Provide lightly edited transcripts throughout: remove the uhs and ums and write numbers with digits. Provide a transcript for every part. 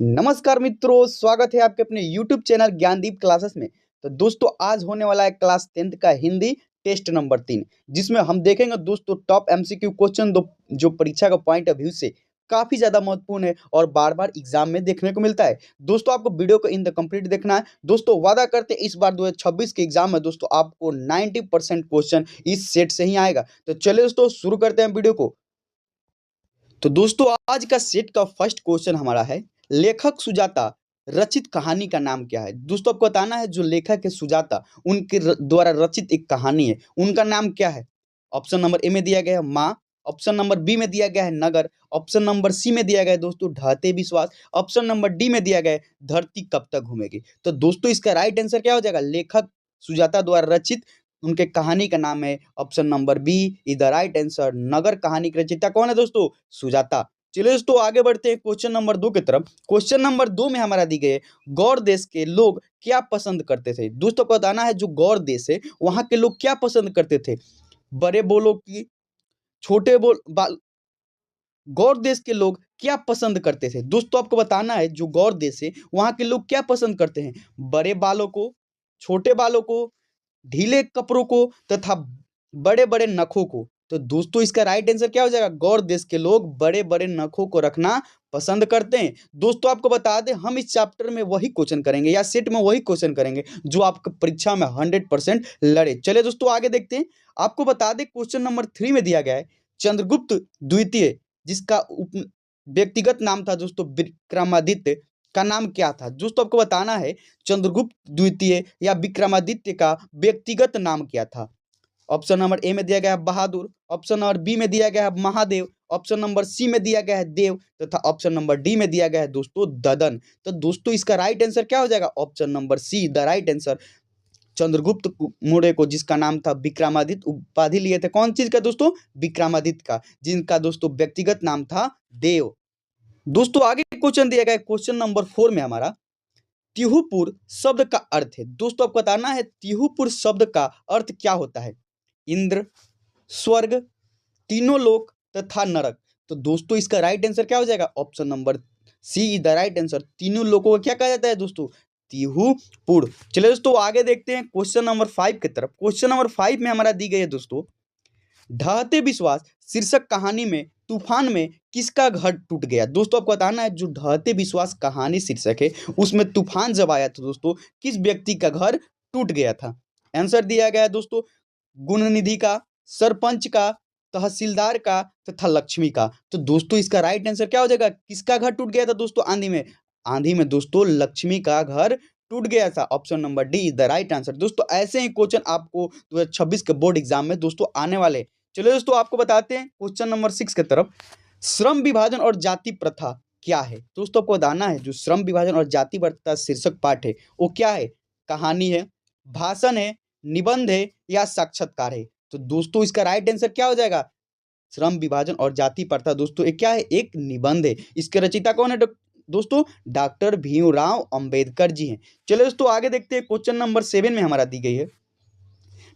नमस्कार मित्रों, स्वागत है आपके अपने YouTube चैनल ज्ञानदीप क्लासेस में। तो दोस्तों आज होने वाला है क्लास 10th का हिंदी टेस्ट नंबर 3, जिसमें हम देखेंगे दोस्तों टॉप एमसीक्यू क्वेश्चन दो जो परीक्षा का पॉइंट ऑफ व्यू से काफी ज्यादा महत्वपूर्ण है और बार बार एग्जाम में देखने को मिलता है। दोस्तों आपको वीडियो को इन द कंप्लीट देखना है। दोस्तों वादा करते हैं इस बार 2026 के एग्जाम में दोस्तों आपको 90% क्वेश्चन इस सेट से ही आएगा। तो चलिए दोस्तों शुरू करते हैं वीडियो को। तो दोस्तों आज का सेट का फर्स्ट क्वेश्चन हमारा है, लेखक सुजाता रचित कहानी का नाम क्या है। दोस्तों आपको बताना है जो लेखक है सुजाता उनके द्वारा रचित एक कहानी है, उनका नाम क्या है। ऑप्शन नंबर ए में दिया गया है माँ, ऑप्शन नंबर बी में दिया गया है नगर, ऑप्शन नंबर सी में दिया गया है दोस्तों ढहते विश्वास, ऑप्शन नंबर डी में दिया गया है धरती कब तक घूमेगी। तो दोस्तों इसका राइट आंसर क्या हो जाएगा, लेखक सुजाता द्वारा रचित उनके कहानी का नाम है option number B is the right answer. नगर कहानी के रचयिता कौन है दोस्तों, सुजाता। चलिए दोस्तों आगे बढ़ते हैं क्वेश्चन नंबर 2 की तरफ। क्वेश्चन नंबर 2 में हमारा दी गई है, गौड़ देश के लोग क्या पसंद करते थे। दोस्तों को बताना है जो गौड़ देश है वहां के लोग क्या पसंद करते थे, बड़े बोलो की छोटे गौड़ देश के लोग क्या पसंद करते थे। दोस्तों आपको बताना है जो गौड़ देश है वहां के लोग क्या पसंद करते हैं, बड़े बालों को, छोटे बालों को, ढीले कपड़ों को तथा बड़े बड़े नखों को। तो दोस्तों इसका राइट आंसर क्या हो जाएगा, गौड़ देश के लोग बड़े बड़े नखों को रखना पसंद करते हैं। दोस्तों आपको बता दें हम इस चैप्टर में वही क्वेश्चन करेंगे या सेट में वही क्वेश्चन करेंगे जो आपको परीक्षा में 100% लड़े। चलिए दोस्तों आगे देखते हैं। आपको बता दें क्वेश्चन नंबर 3 में दिया गया है, चंद्रगुप्त द्वितीय जिसका व्यक्तिगत नाम था दोस्तों विक्रमादित्य का नाम क्या था। दोस्तों आपको बताना है चंद्रगुप्त द्वितीय या विक्रमादित्य का व्यक्तिगत नाम क्या था। ऑप्शन नंबर ए में दिया गया है बहादुर, ऑप्शन नंबर बी में दिया गया है महादेव, ऑप्शन नंबर सी में दिया गया है देव तथा ऑप्शन नंबर डी में दिया गया है दोस्तों ददन। तो दोस्तों इसका राइट आंसर क्या हो जाएगा, option number C the right answer. Chandragupta Maurya को जिसका नाम था विक्रमादित्य उपाधि लिए थे कौन चीज का दोस्तों, विक्रमादित्य का, जिनका दोस्तों व्यक्तिगत नाम था देव। दोस्तों आगे क्वेश्चन दिया गया है क्वेश्चन नंबर 4 में हमारा, तिहुपुर शब्द का अर्थ है। दोस्तों आपको बताना है तिहुपुर शब्द का अर्थ क्या होता है, इंद्र, स्वर्ग, तीनों लोक तथा नरक। तो दोस्तों इसका राइट आंसर क्या हो जाएगा, option number C is the right answer. तीनों लोगों को क्या कहा जाता है दोस्तों, तिहुपुर। चलिए दोस्तों आगे देखते हैं क्वेश्चन नंबर 5 की तरफ। क्वेश्चन नंबर 5 में हमारा दी गई है दोस्तों, ढहते विश्वास शीर्षक कहानी में तूफान में किसका घर टूट गया। दोस्तों आपको बताना है जो ढहते विश्वास कहानी शीर्षक है उसमें तूफान जब आया था दोस्तों किस व्यक्ति का घर टूट गया था। आंसर दिया गया है दोस्तों गुणनिधि का, सरपंच का, तहसीलदार का तथा लक्ष्मी का। तो दोस्तों इसका राइट आंसर क्या हो जाएगा, किसका घर टूट गया था दोस्तों आंधी में, आंधी में दोस्तों लक्ष्मी का घर टूट गया था। Option number D is the right answer. दोस्तों ऐसे ही क्वेश्चन आपको 2026 के बोर्ड एग्जाम में दोस्तों आने वाले। चलिए दोस्तों आपको बताते हैं क्वेश्चन नंबर 6 की तरफ, श्रम विभाजन और जाति प्रथा क्या है। दोस्तों आपको बताना है जो श्रम विभाजन और जाति प्रथा शीर्षक पाठ है वो क्या है, कहानी है, भाषण है, निबंध है या साक्षात्कार है। तो दोस्तों इसका राइट आंसर क्या हो जाएगा, श्रम विभाजन और जाति प्रथा दोस्तों एक क्या है, एक निबंध है। इसके रचयिता कौन है दोस्तों, डॉक्टर भीमराव अंबेडकर जी हैं। चलिए दोस्तों आगे देखते हैं क्वेश्चन नंबर 7 में हमारा दी गई है,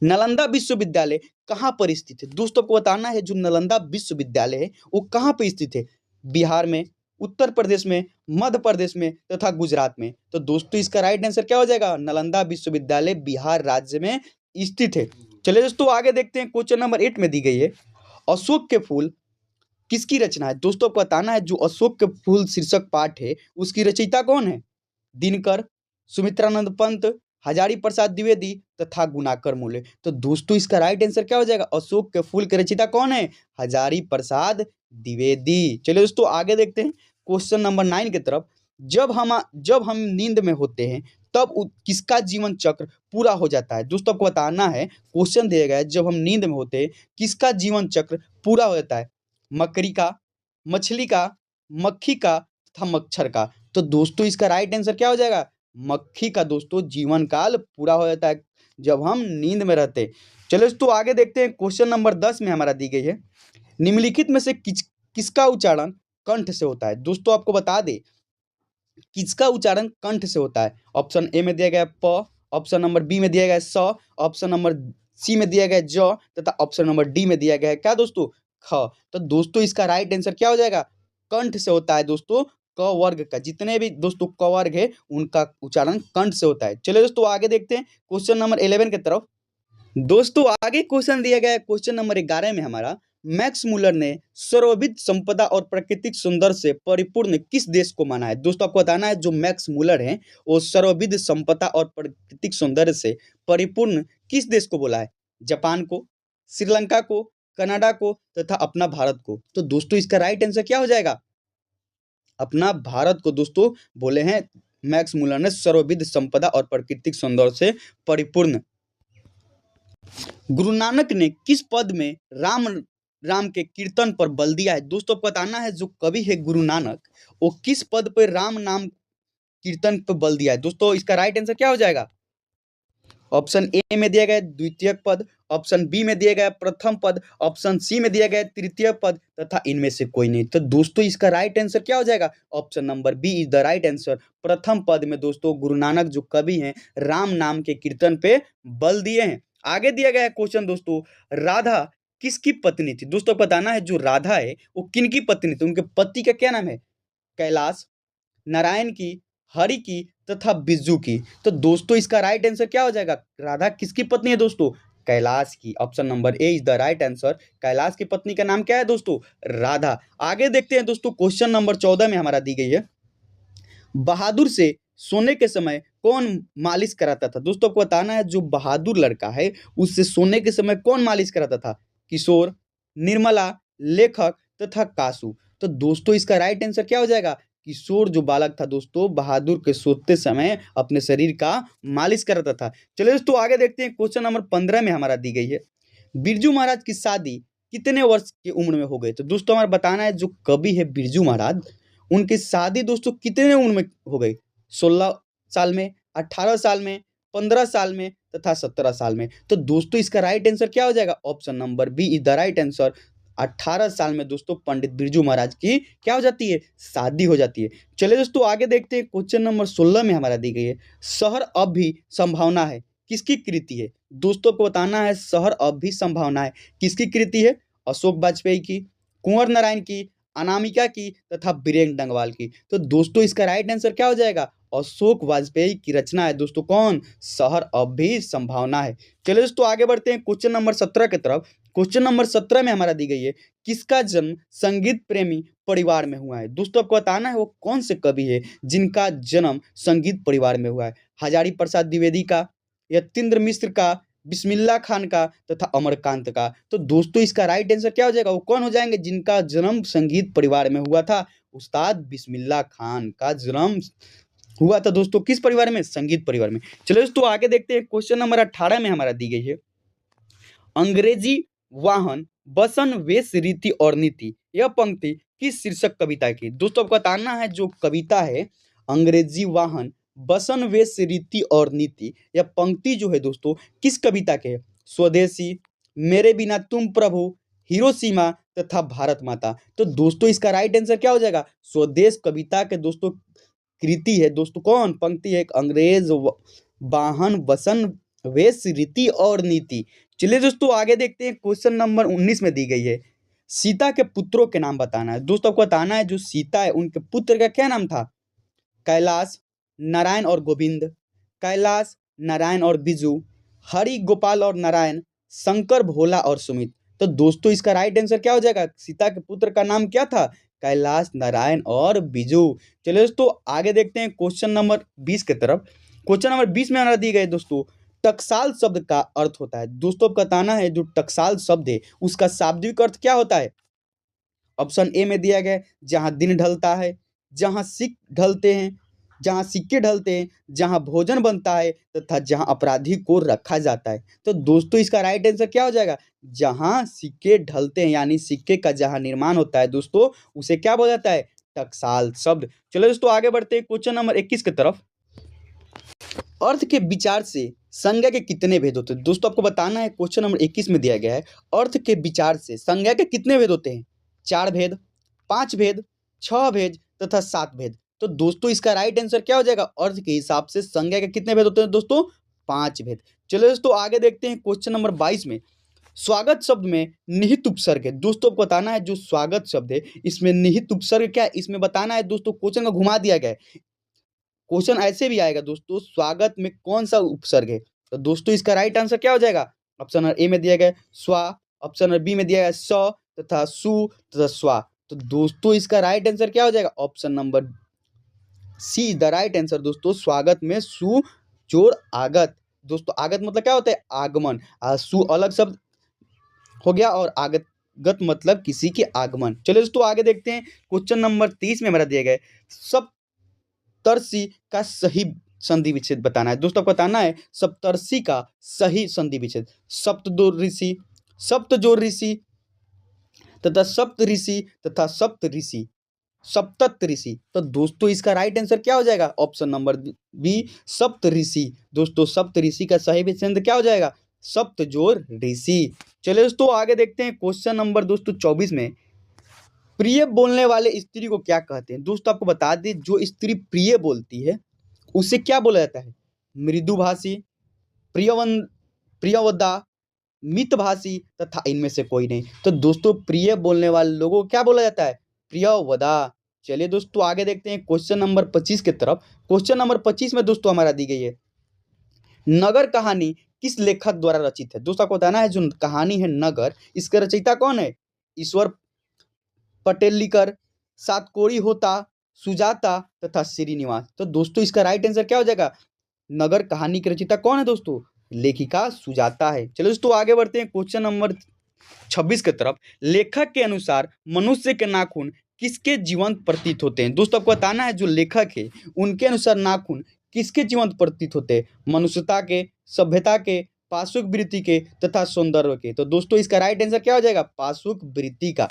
नालंदा विश्वविद्यालय कहाँ पर स्थित है। दोस्तों को बताना है जो नालंदा विश्वविद्यालय है वो कहाँ पर स्थित है, बिहार में, उत्तर प्रदेश में, मध्य प्रदेश में तथा गुजरात में। तो दोस्तों इसका राइट आंसर क्या हो जाएगा, नालंदा विश्वविद्यालय बिहार राज्य में स्थित है। चलिए दोस्तों आगे देखते हैं क्वेश्चन नंबर 8 में दी गई है, अशोक के फूल किसकी रचना है। दोस्तों को बताना है जो अशोक के फूल शीर्षक पाठ है उसकी रचयिता कौन है, दिनकर, सुमित्रानंद पंत, हजारी प्रसाद द्विवेदी तथा गुणाकर मूले। तो दोस्तों इसका राइट आंसर क्या हो जाएगा, अशोक के फूल के रचयिता कौन है, हजारी प्रसाद द्विवेदी। चलिए दोस्तों आगे देखते हैं क्वेश्चन नंबर 9 की तरफ, जब हम नींद में होते हैं तब किसका जीवन चक्र पूरा हो जाता है। दोस्तों आपको बताना है क्वेश्चन दिया गया है जब हम नींद में होते हैं किसका जीवन चक्र पूरा हो जाता है, मकड़ी का, मछली का, मक्खी का तथा मच्छर का। तो दोस्तों इसका राइट आंसर क्या हो जाएगा, मक्खी का दोस्तों जीवन काल पूरा हो जाता है जब हम नींद में रहते। चलो दोस्तों आगे देखते हैं क्वेश्चन नंबर 10 में हमारा दी गई है, निम्नलिखित में से किसका उच्चारण कंठ से होता है। दोस्तों आपको बता दे किसका उच्चारण कंठ से होता है। ऑप्शन ए में दिया गया है प, ऑप्शन नंबर बी में दिया गया है स, ऑप्शन नंबर सी में दिया गया है ज तथा ऑप्शन नंबर डी में दिया गया है क्या दोस्तों, ख। तो दोस्तों इसका राइट आंसर क्या हो जाएगा, कंठ से होता है दोस्तों क वर्ग का, जितने भी दोस्तों क वर्ग है उनका उच्चारण कंठ से होता है। चलिए दोस्तों आगे देखते हैं क्वेश्चन नंबर 11 की तरफ। दोस्तों आगे क्वेश्चन दिया गया है क्वेश्चन नंबर 11 में हमारा, मैक्स मुलर ने सर्वविध संपदा और प्राकृतिक सौंदर्य से परिपूर्ण किस देश को माना है। दोस्तों आपको बताना है जो मैक्स मुलर है वो सर्वविध संपदा और प्राकृतिक सौंदर्य से परिपूर्ण किस देश को बोला है। जापान को, श्रीलंका को, कनाडा को तथा अपना भारत को। तो दोस्तों इसका राइट आंसर क्या हो जाएगा, अपना भारत को दोस्तों बोले हैं मैक्स मुलर ने सर्वविध संपदा और प्राकृतिक सौंदर्य से परिपूर्ण। गुरु नानक ने किस पद में राम राम के कीर्तन पर बल दिया है। दोस्तों आपको बताना है जो कवि है गुरु नानक वो किस पद पर राम नाम कीर्तन पर बल दिया है। दोस्तों इसका राइट आंसर क्या हो जाएगा, ऑप्शन ए में दिया गया द्वितीय पद, ऑप्शन बी में दिया गया प्रथम पद, ऑप्शन सी में दिया गया तृतीय पद तथा इनमें से कोई नहीं। तो दोस्तों इसका राइट आंसर क्या हो जाएगा, option number B is the right answer. प्रथम पद में दोस्तों गुरु नानक जो कवि हैं राम नाम के कीर्तन पे बल दिए हैं। आगे दिया गया क्वेश्चन दोस्तों, राधा किसकी पत्नी थी। दोस्तों बताना है जो राधा है वो किन की पत्नी थी, उनके पति का क्या नाम है, कैलाश, नारायण की, हरि की तथा बिज्जू की। तो दोस्तों इसका राइट आंसर क्या हो जाएगा, राधा किसकी पत्नी है दोस्तों, कैलाश की। Option number A is the right answer. Kailash की पत्नी का नाम क्या है दोस्तों, राधा। आगे देखते हैं दोस्तों क्वेश्चन नंबर 14 में हमारा दी गई है, बहादुर से सोने के समय कौन मालिश कराता था। दोस्तों आपको बताना है जो बहादुर लड़का है उससे सोने के समय कौन मालिश कराता था, किशोर, निर्मला, लेखक तथा कासू। तो दोस्तों इसका राइट आंसर क्या हो जाएगा, किशोर जो बालक था दोस्तों बहादुर के सोते समय अपने शरीर का मालिश कराता था। चलिए दोस्तों आगे देखते हैं क्वेश्चन नंबर 15 में हमारा दी गई है, बिरजू महाराज की शादी कितने वर्ष की उम्र में हो गई। तो दोस्तों हमारा बताना है जो कवि है बिरजू महाराज उनकी शादी दोस्तों कितने उम्र में हो गई, 16 साल में, 18 साल में, 15 साल में तथा 17 साल में। तो दोस्तों इसका राइट आंसर क्या हो जाएगा, option number B is the right answer. 18 साल में दोस्तों पंडित बिरजू महाराज की क्या हो जाती है, शादी हो जाती है। चलिए दोस्तों आगे देखते हैं क्वेश्चन नंबर 16 में हमारा दी गई है, शहर अब भी संभावना है किसकी कृति है। दोस्तों को बताना है शहर अब भी संभावना है किसकी कृति है, अशोक वाजपेयी की, कुंवर नारायण की, अनामिका की तथा बीरेन डंगवाल की। तो दोस्तों इसका राइट आंसर क्या हो जाएगा, अशोक वाजपेयी की रचना है दोस्तों कौन, शहर अब भी संभावना है। चलिए दोस्तों आगे बढ़ते हैं क्वेश्चन नंबर 17 की तरफ। क्वेश्चन नंबर 17 में हमारा दी गई है, किसका जन्म संगीत प्रेमी परिवार में हुआ है। दोस्तों आपको बताना है वो कौन से कवि है जिनका जन्म संगीत परिवार में हुआ है, हजारी प्रसाद द्विवेदी का, यतीन्द्र मिश्र का, बिस्मिल्लाह खान का तथा अमरकांत का। तो दोस्तों इसका राइट आंसर क्या हो जाएगा, वो कौन हो जाएंगे जिनका जन्म संगीत परिवार में हुआ था, उस्ताद बिस्मिल्लाह खान का जन्म हुआ था दोस्तों किस परिवार में, संगीत परिवार में। चलो दोस्तों आगे देखते हैं क्वेश्चन नंबर 18 में हमारा दी गई है, अंग्रेजी वाहन बसन वेश रीति और नीति, यह पंक्ति किस शीर्षक कविता की। दोस्तों आपको बताना है जो कविता है अंग्रेजी वाहन बसन वेश रीति और नीति, यह पंक्ति जो है दोस्तों किस कविता के है, स्वदेशी, मेरे बिना तुम प्रभु, हिरोशिमा तथा भारत माता। तो दोस्तों इसका राइट आंसर क्या हो जाएगा, स्वदेश कविता के दोस्तों कृति है दोस्तों कौन, पंक्ति है, अंग्रेज वाहन बसन वेश रीति और नीति। चलिए दोस्तों आगे देखते हैं क्वेश्चन नंबर 19 में दी गई है, सीता के पुत्रों के नाम बताना है। दोस्तों आपको बताना है जो सीता है उनके पुत्र का क्या नाम था, कैलाश, नारायण और गोविंद, कैलाश, नारायण और बिजू, हरि, गोपाल और नारायण, शंकर, भोला और सुमित। तो दोस्तों इसका राइट आंसर क्या हो जाएगा, सीता के पुत्र का नाम क्या था, कैलाश, नारायण और बिजू। चलिए दोस्तों आगे देखते हैं क्वेश्चन नंबर 20 की तरफ। क्वेश्चन नंबर 20 में हमारा दी गई दोस्तों, टकसाल शब्द का अर्थ होता है। दोस्तों आपको बताना है जो टकसाल शब्द है उसका शाब्दिक अर्थ क्या होता है, ऑप्शन ए में दिया गया जहां दिन ढलता है, जहां सिक्के ढलते हैं, जहां सिक्के ढलते हैं, जहां भोजन बनता है तथा जहां अपराधी को रखा जाता है। तो दोस्तों इसका राइट आंसर क्या हो जाएगा, जहां सिक्के ढलते हैं यानी सिक्के का जहां निर्माण होता है दोस्तों उसे क्या बोला जाता है, टकसाल शब्द। चलो दोस्तों आगे बढ़ते हैं क्वेश्चन नंबर 21 की तरफ, अर्थ के विचार से संज्ञा के कितने भेद होते हैं। दोस्तों आपको बताना है क्वेश्चन नंबर 21 में दिया गया है, अर्थ के विचार से संज्ञा के कितने भेद होते हैं, 4 भेद, 5 भेद, 6 भेद तथा 7 भेद। तो दोस्तों इसका राइट आंसर क्या हो जाएगा, अर्थ के हिसाब से संज्ञा के कितने भेद होते हैं दोस्तों, 5 भेद। चलो दोस्तों आगे देखते हैं क्वेश्चन नंबर 22 में, स्वागत शब्द में निहित उपसर्ग है दोस्तों, आपको बताना है जो स्वागत शब्द है इसमें निहित उपसर्ग क्या है, इसमें बताना है दोस्तों। क्वेश्चन को घुमा दिया गया है, क्वेश्चन ऐसे भी आएगा दोस्तों, स्वागत में कौन सा उपसर्ग है। तो दोस्तों इसका राइट आंसर क्या हो जाएगा, ऑप्शन नंबर ए में दिया गया है स्वा, ऑप्शन नंबर बी में दिया गया है स तथा सु तथा स्वा। तो दोस्तों इसका राइट आंसर क्या हो जाएगा, option number C the right answer दोस्तों। स्वागत में सु जोड़ आगत, दोस्तों आगत मतलब क्या होता है, आगमन। सु अलग शब्द हो गया और आगत गत मतलब किसी के आगमन। चलिए दोस्तों आगे देखते हैं, क्वेश्चन नंबर 30 में हमारा दिया गया है सप्तर्षि का सही संधि विच्छेद बताना है दोस्तों, आपको बताना है सप्तर्षि का सही संधि विच्छेद। सप्त दो ऋषि, सप्त जोड़ ऋषि तथा सप्त ऋषि तथा सप्त ऋषि, सप्तत ऋषि। तो दोस्तों इसका राइट आंसर क्या हो जाएगा, ऑप्शन नंबर बी सप्त ऋषि। दोस्तों सप्त ऋषि का सही विच्छेद क्या हो जाएगा, सप्त जोड़ ऋषि। चलिए दोस्तों आगे देखते हैं, क्वेश्चन नंबर दोस्तों 24 में प्रिय बोलने वाले स्त्री को क्या कहते हैं। दोस्तों आपको बता दें, जो स्त्री प्रिय बोलती है उसे क्या बोला जाता है, मृदुभाषी, प्रियवन प्रियवदा, मितभाषी तथा इनमें से कोई नहीं। तो दोस्तों प्रिय बोलने वाले लोगों को क्या बोला जाता है, प्रियवदा। चलिए दोस्तों आगे देखते हैं क्वेश्चन नंबर 25 की तरफ। क्वेश्चन नंबर 25 में दोस्तों हमारा दी गई है नगर कहानी किस लेखक द्वारा रचित है। दोस्तों आपको बताना है जो कहानी है नगर, इसका रचयिता कौन है, ईश्वर पटेलिकर, सातकोड़ी होता, सुजाता तथा श्रीनिवास। तो दोस्तों इसका राइट आंसर क्या हो जाएगा, नगर कहानी की रचयिता कौन है दोस्तों, लेखिका सुजाता है। चलो दोस्तों आगे बढ़ते हैं क्वेश्चन नंबर 26 की तरफ। लेखक के अनुसार मनुष्य के नाखून किसके जीवंत प्रतीत होते हैं। दोस्तों आपको बताना है जो लेखक है उनके अनुसार नाखून किसके जीवंत प्रतीत होते हैं, मनुष्यता के, सभ्यता के, पाशुक वृत्ति के तथा सौंदर्य के। तो दोस्तों इसका राइट आंसर क्या हो जाएगा, पाशुक वृत्ति का।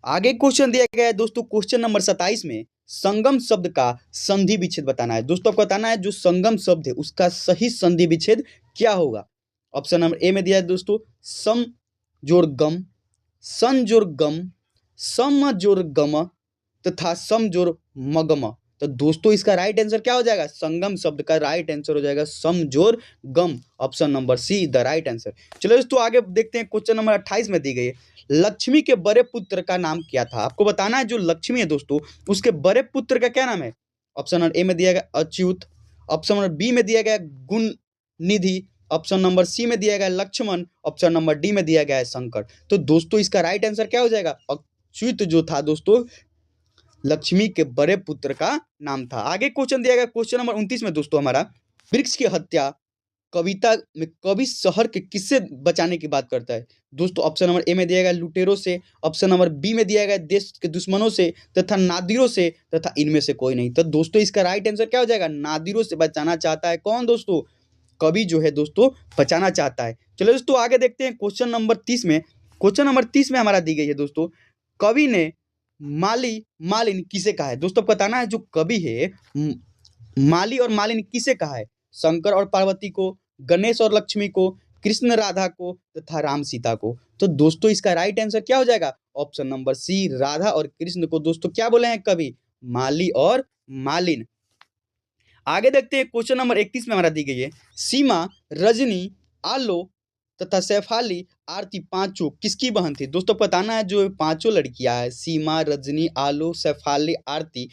आगे क्वेश्चन दिया गया है दोस्तों क्वेश्चन नंबर 27 में संगम शब्द का संधि विच्छेद बताना है। दोस्तों आपको बताना है जो संगम शब्द है उसका सही संधि विच्छेद क्या होगा। ऑप्शन नंबर ए में दिया है दोस्तों सम जोड़ गम, सन जोड़ गम, सम जोड़ गम तथा सम जोड़ मगम। तो दोस्तों इसका राइट आंसर क्या हो जाएगा, संगम शब्द का राइट आंसर हो जाएगा सम जोड़ गम, option number C the right answer. चलो दोस्तों आगे देखते हैं, क्वेश्चन नंबर 28 में दी गई है लक्ष्मी के बड़े पुत्र का नाम क्या था। आपको बताना है जो लक्ष्मी है दोस्तों उसके बड़े पुत्र का क्या नाम है। ऑप्शन नंबर ए में दिया गया अच्युत, ऑप्शन नंबर बी में दिया गया गुण निधि, ऑप्शन नंबर सी में दिया गया लक्ष्मण, ऑप्शन नंबर डी में दिया गया है शंकर। तो दोस्तों इसका राइट आंसर क्या हो जाएगा, अच्युत जो था दोस्तों लक्ष्मी के बड़े पुत्र का नाम था। आगे क्वेश्चन दिया गया क्वेश्चन नंबर 29 में दोस्तों हमारा वृक्ष की हत्या कविता में कवि शहर के किससे बचाने की बात करता है। दोस्तों ऑप्शन नंबर ए में दिया गया लुटेरों से, ऑप्शन नंबर बी में दिया गया देश के दुश्मनों से तथा नादिरों से तथा इनमें से कोई नहीं। तो दोस्तों इसका राइट आंसर क्या हो जाएगा, नादिरों से बचाना चाहता है कौन दोस्तों, कवि जो है दोस्तों बचाना चाहता है। चलो दोस्तों आगे देखते हैं क्वेश्चन नंबर 30 में। क्वेश्चन नंबर 30 में हमारा दी गई है दोस्तों कवि ने माली मालिन किसे कहा है। दोस्तों बताना है जो कवि है माली और मालिन किसे कहा है, शंकर और पार्वती को, गणेश और लक्ष्मी को, कृष्ण राधा को तथा राम सीता को। तो दोस्तों इसका राइट आंसर क्या हो जाएगा, ऑप्शन नंबर सी राधा और कृष्ण को दोस्तों क्या बोले हैं कवि, माली और मालिन। आगे देखते हैं क्वेश्चन नंबर 31 में हमारा दी गई है सीमा, रजनी, आलो तथा सैफाली आरती पांचों किसकी बहन थी। दोस्तों बताना है जो पांचों लड़कियां हैं सीमा, रजनी, आलो, सैफाली, आरती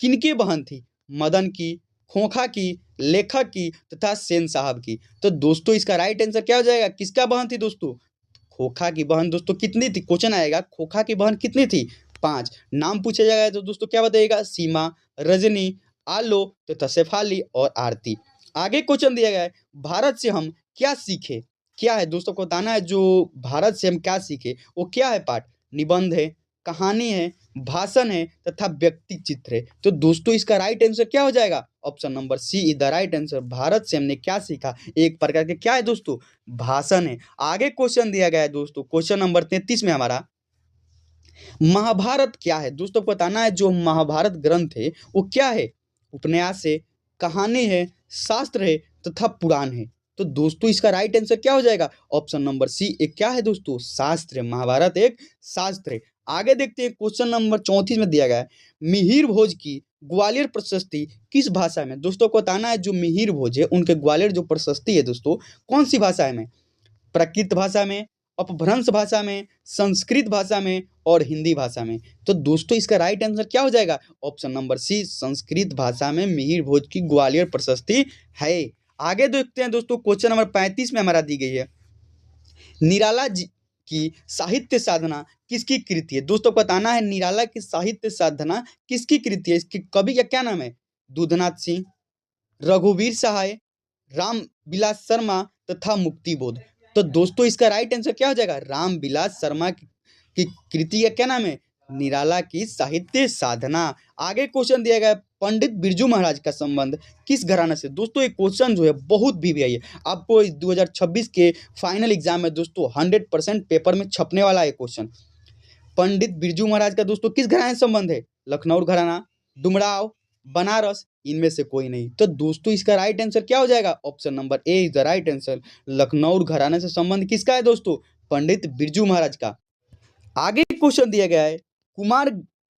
किनके बहन थी, मदन की, खोखा की, लेखक की तथा सेन साहब की। तो दोस्तों इसका राइट आंसर क्या हो जाएगा, किसका बहन थी दोस्तों, खोखा की बहन। दोस्तों कितनी थी, क्वेश्चन आएगा खोखा की बहन कितनी थी, 5। नाम पूछा जाएगा तो दोस्तों क्या बताइएगा, सीमा, रजनी, आलो तथा शेफाली और आरती। आगे क्वेश्चन दिया गया है भारत से हम क्या सीखे, क्या है दोस्तों को बताना है जो भारत से हम क्या सीखे वो क्या है पाठ, निबंध है, कहानी है, भाषण है तथा व्यक्ति चित्र है। तो दोस्तों इसका राइट आंसर क्या हो जाएगा, option number C is the right answer. भारत से हमने क्या सीखा, एक प्रकार के क्या है दोस्तों, भाषण है। आगे क्वेश्चन दिया गया है दोस्तों क्वेश्चन नंबर 33 में हमारा महाभारत क्या है। दोस्तों को बताना है जो महाभारत ग्रंथ है वो क्या है, उपन्यास है, कहानी है, शास्त्र है तथा पुराण है। तो दोस्तों इसका राइट आंसर क्या हो जाएगा, ऑप्शन नंबर सी एक क्या है दोस्तों, शास्त्र है, महाभारत एक शास्त्र है। आगे देखते हैं क्वेश्चन नंबर 34 में दिया गया है मिहिर भोज की ग्वालियर प्रशस्ति किस भाषा में। दोस्तों को बताना है जो मिहिर भोज है उनके ग्वालियर जो प्रशस्ति है दोस्तों कौन सी भाषा में, प्राकृत भाषा में, अपभ्रंश भाषा में, संस्कृत भाषा में और हिंदी भाषा में। तो दोस्तों इसका राइट आंसर क्या हो जाएगा? ऑप्शन नंबर सी, संस्कृत भाषा में मिहिर भोज की ग्वालियर प्रशस्ति है। आगे देखते हैं दोस्तों, क्वेश्चन नंबर 35 में हमारा दी गई है, निराला जी की साहित्य साधना किसकी कृति है? दोस्तों बताना है निराला की साहित्य साधना किसकी कृति है, इसके कवि का क्या नाम है? दूधनाथ सिंह, रघुवीर सहाय, राम विलास शर्मा तथा मुक्तिबोध। तो दोस्तों इसका राइट आंसर क्या हो जाएगा? राम विलास शर्मा की कृति का क्या नाम है? निराला की साहित्य साधना। आगे क्वेश्चन दिया गया है, पंडित बिरजू महाराज का संबंध किस घराने से? दोस्तों एक क्वेश्चन जो है बहुत BBI है, आपको इस 2026 के फाइनल एग्जाम में दोस्तों 100% पेपर में छपने वाला है क्वेश्चन। पंडित बिरजू महाराज का दोस्तों किस घराने से संबंध है? लखनऊ घराना, डुमराव, बनारस, इनमें से कोई नहीं। तो दोस्तों इसका राइट आंसर क्या हो जाएगा? Option number A is the right answer. Lucknow घराने से संबंध किसका है दोस्तों? पंडित बिरजू महाराज का। आगे क्वेश्चन दिया गया है, कुमार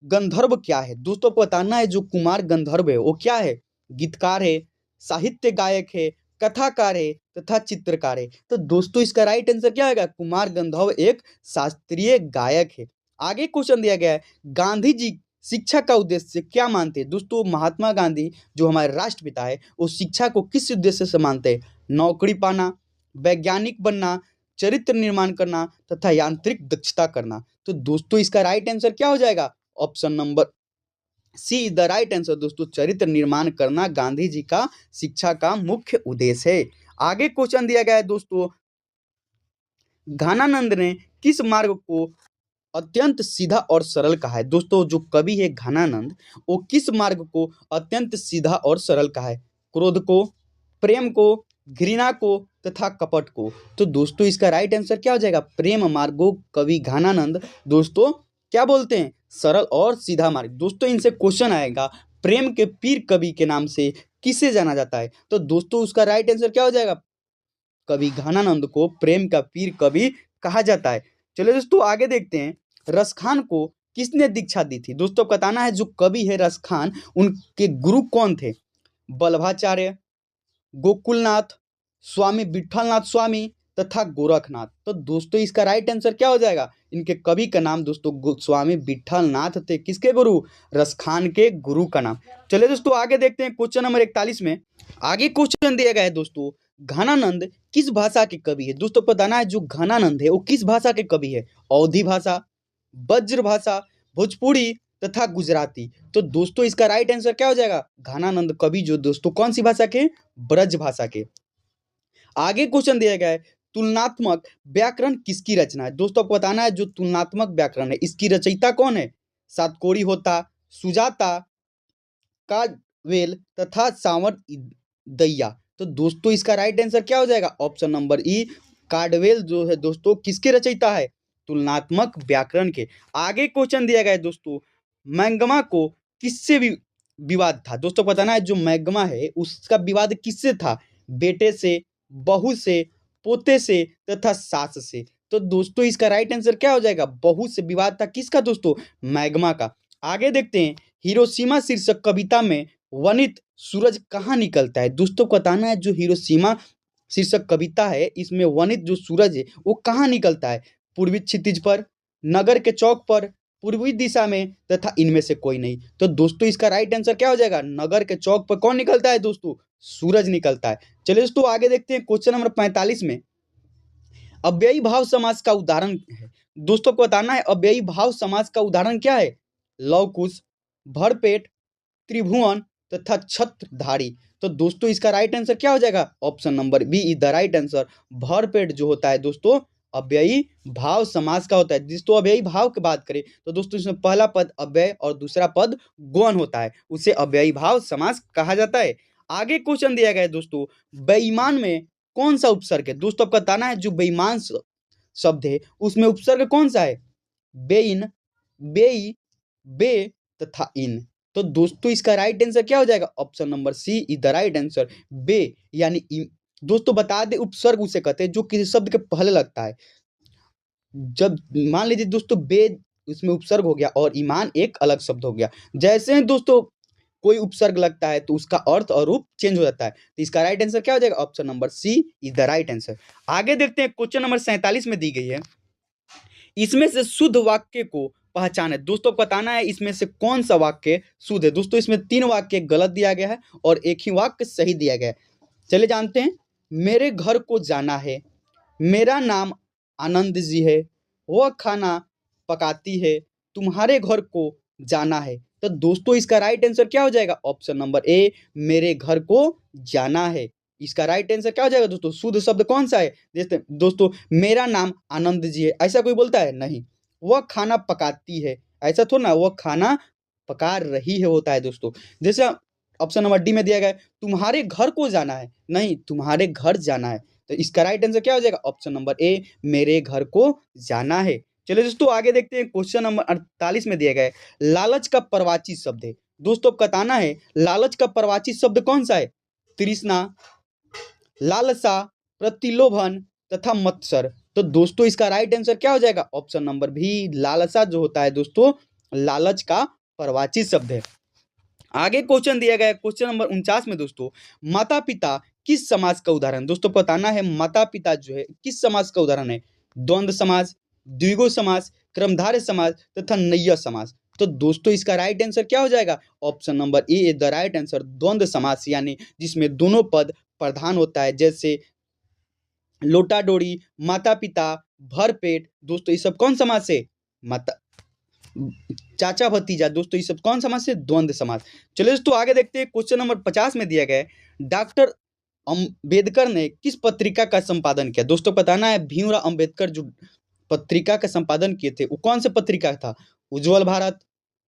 गंधर्व क्या है? दोस्तों को बताना है जो कुमार गंधर्व है वो क्या है? गीतकार है, साहित्य गायक है, कथाकार है तथा चित्रकार है। तो दोस्तों इसका राइट आंसर क्या होगा? कुमार गंधर्व एक शास्त्रीय गायक है। आगे क्वेश्चन दिया गया है, गांधी जी शिक्षा का उद्देश्य क्या मानते हैं? दोस्तों महात्मा गांधी जो हमारे राष्ट्रपिता है वो शिक्षा को किस उद्देश्य से मानते हैं? नौकरी पाना, वैज्ञानिक बनना, चरित्र निर्माण करना तथा यांत्रिक दक्षता करना। तो दोस्तों इसका राइट आंसर क्या हो जाएगा? Option number C is the right answer. दोस्तों चरित्र निर्माण करना गांधी जी का शिक्षा का मुख्य उद्देश्य है। आगे क्वेश्चन दिया गया है दोस्तों, घानानंद ने किस मार्ग को अत्यंत सीधा और सरल कहा है? दोस्तों जो कवि है घानानंद वो किस मार्ग को अत्यंत सीधा और सरल कहा है? क्रोध को, प्रेम को, घृणा को तथा कपट को। तो दोस्तों इसका राइट आंसर क्या हो जाएगा? प्रेम मार्ग को कवि घानानंद दोस्तों क्या बोलते हैं? सरल और सीधा मार्ग। दोस्तों इनसे क्वेश्चन आएगा, प्रेम के पीर कवि के नाम से किसे जाना जाता है? तो दोस्तों उसका राइट आंसर क्या हो जाएगा? कवि घानानंद को प्रेम का पीर कवि कहा जाता है। चलिए दोस्तों आगे देखते हैं, रसखान को किसने दीक्षा दी थी? दोस्तों बताना है जो कवि है रसखान उनके गुरु कौन थे? वल्लभाचार्य, गोकुलनाथ, स्वामी विठलनाथ स्वामी तथा गोरखनाथ। तो दोस्तों इसका राइट आंसर क्या हो जाएगा? इनके कवि का नाम दोस्तों स्वामी विठलनाथ थे। किसके गुरु? रसखान के गुरु का नाम। चलिए दोस्तों आगे देखते हैं क्वेश्चन नंबर 41 में। आगे क्वेश्चन दिया गया है दोस्तों, घानानंद किस भाषा के कवि है? दोस्तों बताना है जो घानानंद है वो किस भाषा के कवि है? अवधी भाषा, ब्रज भाषा, भोजपुरी तथा गुजराती। तो दोस्तों इसका राइट आंसर क्या हो जाएगा? घानानंद कवि जो दोस्तों कौन सी भाषा के? ब्रज भाषा के। आगे क्वेश्चन दिया गया है, तुलनात्मक व्याकरण किसकी रचना है? दोस्तों आपको बताना है जो तुलनात्मक व्याकरण है इसकी रचयिता कौन है? सातकोड़ी होता, सुजाता, काडवेल तथा सावर दैया। तो दोस्तों इसका राइट आंसर क्या हो जाएगा? ऑप्शन नंबर ई, काडवेल जो है दोस्तों किसके रचयिता है? तुलनात्मक व्याकरण के। आगे क्वेश्चन दिया गया है दोस्तों, मैग्मा को किससे भी विवाद था? दोस्तों बताना है जो मैग्मा है उसका विवाद किससे था? बेटे से, बहू से, पोते से तथा सास से। तो दोस्तों इसका राइट आंसर क्या हो जाएगा? बहू से विवाद था किसका दोस्तों? मैग्मा का। आगे देखते हैं, हिरोशिमा शीर्षक कविता में वर्णित सूरज कहाँ निकलता है? दोस्तों को बताना है जो हिरोशिमा शीर्षक कविता है इसमें वर्णित जो सूरज है वो कहाँ निकलता है? पूर्वी क्षितिज पर, नगर के चौक पर, पूर्वी दिशा में तथा इनमें से कोई नहीं। तो दोस्तों इसका राइट आंसर क्या हो जाएगा? नगर के चौक पर कौन निकलता है दोस्तों? सूरज निकलता है। चलिए दोस्तों आगे देखते हैं क्वेश्चन नंबर 45 में, अव्ययी भाव समास का उदाहरण है। दोस्तों को बताना है अव्ययी भाव समास का उदाहरण क्या है? लवकुश, भरपेट, त्रिभुवन तथा छत्रधारी। तो दोस्तों इसका राइट आंसर क्या हो जाएगा? Option number B is the right answer. भरपेट जो होता है दोस्तों अव्ययी भाव समास का होता है। दोस्तों अव्ययी भाव की बात करें तो दोस्तों इसमें पहला पद अव्यय और दूसरा पद गौण होता है, उसे अव्ययी भाव समास कहा जाता है। आगे क्वेश्चन दिया गया है दोस्तों, बेईमान में कौन सा उपसर्ग है? दोस्तों आपको बताना है जो बेईमान शब्द है उसमें उपसर्ग कौन सा है? बेइन, बेई, बे तथा इन। तो दोस्तों इसका राइट आंसर क्या हो जाएगा? Option number C is the right answer. बे यानी दोस्तों बता दे उपसर्ग उसे कहते हैं जो किसी शब्द के पहले लगता है। जब मान लीजिए दोस्तों बे उसमें उपसर्ग हो गया और ईमान एक अलग शब्द हो गया। जैसे दोस्तों कोई उपसर्ग लगता है तो उसका अर्थ और रूप चेंज हो जाता है। तो इसका राइट आंसर क्या हो जाएगा? Option number C is the right answer. आगे देखते हैं, क्वेश्चन नंबर 47 में दी गई है, इसमें से शुद्ध वाक्य को पहचाने। दोस्तों बताना है इसमें से कौन सा वाक्य शुद्ध है। दोस्तों इसमें 3 वाक्य गलत दिया गया है और एक ही वाक्य सही दिया गया है। चलिए जानते हैं। मेरे घर को जाना है, मेरा नाम आनंद जी है, वह खाना पकाती है, तुम्हारे घर को जाना है। तो दोस्तों इसका राइट आंसर क्या हो जाएगा? ऑप्शन नंबर ए मेरे घर को जाना है। इसका राइट आंसर क्या हो जाएगा दोस्तों? शुद्ध शब्द कौन सा है? जैसे दोस्तों मेरा नाम आनंद जी है, ऐसा कोई बोलता है? नहीं। वह खाना पकाती है, ऐसा थोड़ा ना, वह खाना पका रही है होता है दोस्तों। जैसे ऑप्शन नंबर डी में दिया गया है तुम्हारे घर को जाना है, नहीं तुम्हारे घर जाना है। तो इसका राइट आंसर क्या हो जाएगा? ऑप्शन नंबर ए मेरे घर को जाना है। चलिए दोस्तों आगे देखते हैं, क्वेश्चन नंबर 48 में दिया गया है, लालच का प्रवाची शब्द है। दोस्तों बताना है लालच का प्रवाची शब्द कौन सा है? तृष्णा, लालसा, प्रतिलोभन तथा मत्सर। तो दोस्तों इसका राइट आंसर क्या हो जाएगा? ऑप्शन नंबर भी लालसा जो होता है दोस्तों लालच का प्रवाची शब्द है। आगे क्वेश्चन दिया गया है क्वेश्चन नंबर 49 में दोस्तों, माता पिता किस समाज का उदाहरण? दोस्तों बताना है माता पिता जो है किस समाज का उदाहरण है? द्वंद्व समाज, द्विगु समाज, क्रमधारय समाज तथा नैया समाज। तो दोस्तों इसका राइट आंसर क्या हो जाएगा? Option number A is the right answer, द्वंद्व समाज, यानी जिसमें दोनों पद प्रधान होता है, जैसे लोटा डोरी, माता पिता, भरपेट। दोस्तों ये सब कौन समाज से? माता चाचा भतीजा। दोस्तों ये सब कौन समाज से? द्वंद्व समाज। चलिए दोस्तों आगे देखते हैं, क्वेश्चन नंबर 50 में दिया गया है, डॉक्टर अंबेडकर ने किस पत्रिका का संपादन किया? दोस्तों बताना है भीमराव अंबेडकर जो पत्रिका का संपादन किए थे वो कौन सा पत्रिका था? उज्जवल भारत,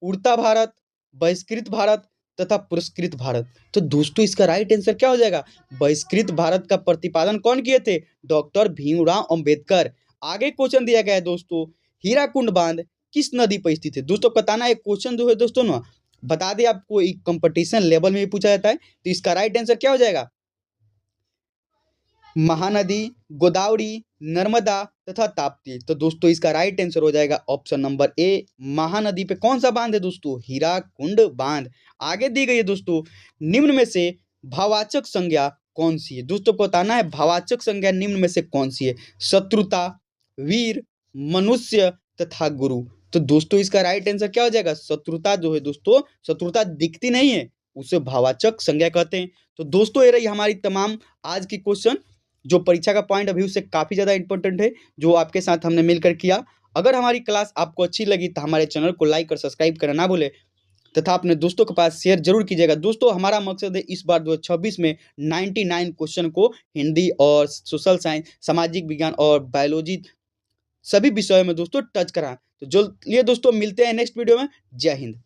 उड़ता भारत, बहिष्कृत भारत तथा पुरस्कृत भारत। तो दोस्तों इसका राइट आंसर क्या हो जाएगा? बहिष्कृत भारत का प्रतिपादन कौन किए थे? डॉक्टर भीमराव अंबेडकर। आगे क्वेश्चन दिया गया है दोस्तों, हीराकुंड बांध किस नदी पर स्थित है? दोस्तों बताना है क्वेश्चन जो है दोस्तों ना, बता दें आपको एक कंपटीशन लेवल में भी पूछा जाता है। तो इसका राइट आंसर क्या हो जाएगा? महानदी, गोदावरी, नर्मदा तथा ताप्ती। तो दोस्तों इसका राइट आंसर हो जाएगा ऑप्शन नंबर ए महानदी पे कौन सा बांध है दोस्तों? हीराकुंड बांध। आगे दी गई है दोस्तों, निम्न में से भावाचक संज्ञा कौन सी है? दोस्तों को बताना है भावाचक संज्ञा निम्न में से कौन सी है? शत्रुता, वीर, मनुष्य तथा गुरु। तो दोस्तों इसका राइट आंसर क्या हो जाएगा? शत्रुता जो है दोस्तों, शत्रुता दिखती नहीं है उसे भावाचक संज्ञा कहते हैं। तो दोस्तों ये रही हमारी तमाम आज की क्वेश्चन, जो परीक्षा का पॉइंट अभी उससे काफ़ी ज़्यादा इंपॉर्टेंट है, जो आपके साथ हमने मिलकर किया। अगर हमारी क्लास आपको अच्छी लगी तो हमारे चैनल को लाइक और सब्सक्राइब करना ना भूलें तथा अपने दोस्तों के पास शेयर जरूर कीजिएगा। दोस्तों हमारा मकसद है इस बार 2026 में 99 क्वेश्चन को हिंदी और सोशल साइंस, सामाजिक विज्ञान और बायोलॉजी सभी विषयों में दोस्तों टच कराएं। तो चलिए दोस्तों मिलते हैं नेक्स्ट वीडियो में। जय हिंद।